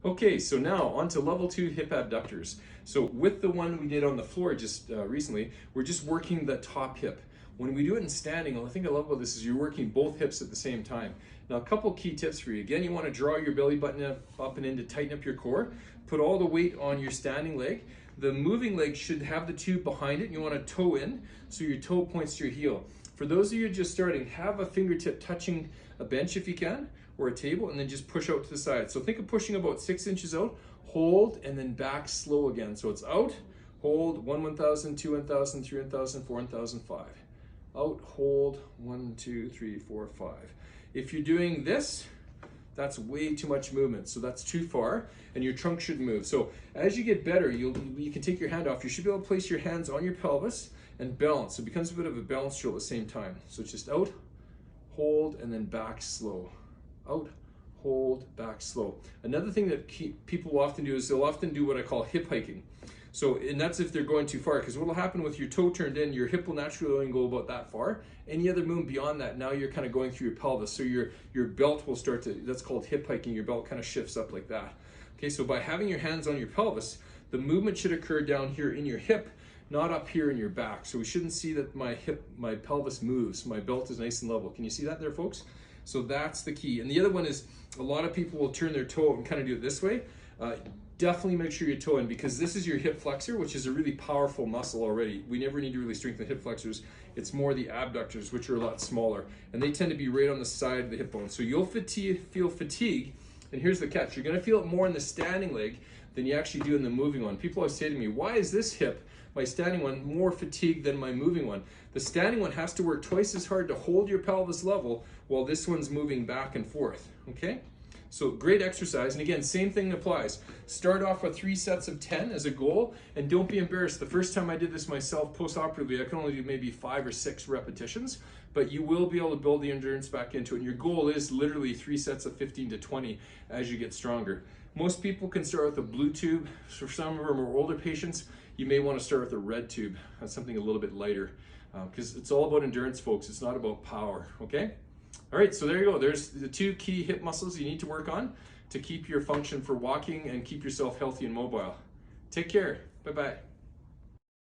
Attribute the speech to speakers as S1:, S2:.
S1: Okay, so now on to level 2 hip abductors. So with the one we did on the floor just recently, we're just working the top hip. When we do it in standing, the thing I love about this is you're working both hips at the same time. Now a couple key tips for you. Again, you want to draw your belly button up and in to tighten up your core. Put all the weight on your standing leg. The moving leg should have the tube behind it. You want to toe in, so your toe points to your heel. For those of you just starting, have a fingertip touching a bench if you can, or a table, and then just push out to the side. So think of pushing about 6 inches out, hold, and then back slow again. So it's out, hold, 1, 1,000, 2, 1,000, 3, 1,000, 4, 1,005. Out, hold, 1, 2, 3, 4, 5. If you're doing this, that's way too much movement, so that's too far, and your trunk should move. So as you get better, you can take your hand off. You should be able to place your hands on your pelvis and balance. So it becomes a bit of a balance drill at the same time. So it's just out, hold, and then back slow. Out, hold, back slow. Another thing that people will often do is they'll often do what I call hip hiking. So, and that's if they're going too far, because what will happen with your toe turned in, your hip will naturally only go about that far. Any other movement beyond that, now you're kind of going through your pelvis. So your belt will start to, that's called hip hiking, your belt kind of shifts up like that. Okay, so by having your hands on your pelvis, the movement should occur down here in your hip, not up here in your back. So we shouldn't see that my pelvis moves. My belt is nice and level. Can you see that there, folks? So that's the key. And the other one is a lot of people will turn their toe and kind of do it this way. Definitely make sure you toe in, because this is your hip flexor, which is a really powerful muscle already. We never need to really strengthen hip flexors. It's more the abductors, which are a lot smaller, and they tend to be right on the side of the hip bone. So you'll feel fatigue, and here's the catch. You're gonna feel it more in the standing leg than you actually do in the moving one. People always say to me, why is this hip, my standing one, more fatigued than my moving one? The standing one has to work twice as hard to hold your pelvis level while this one's moving back and forth, okay? So great exercise, and again, same thing applies. Start off with 3 sets of 10 as a goal, and don't be embarrassed. The first time I did this myself post-operatively, I can only do maybe 5 or 6 repetitions, but you will be able to build the endurance back into it, and your goal is literally 3 sets of 15 to 20 as you get stronger. Most people can start with a blue tube. For some of our more older patients, you may want to start with a red tube. That's something a little bit lighter, because it's all about endurance, folks. It's not about power, okay? All right, so there you go. There's the 2 key hip muscles you need to work on to keep your function for walking and keep yourself healthy and mobile. Take care. Bye-bye.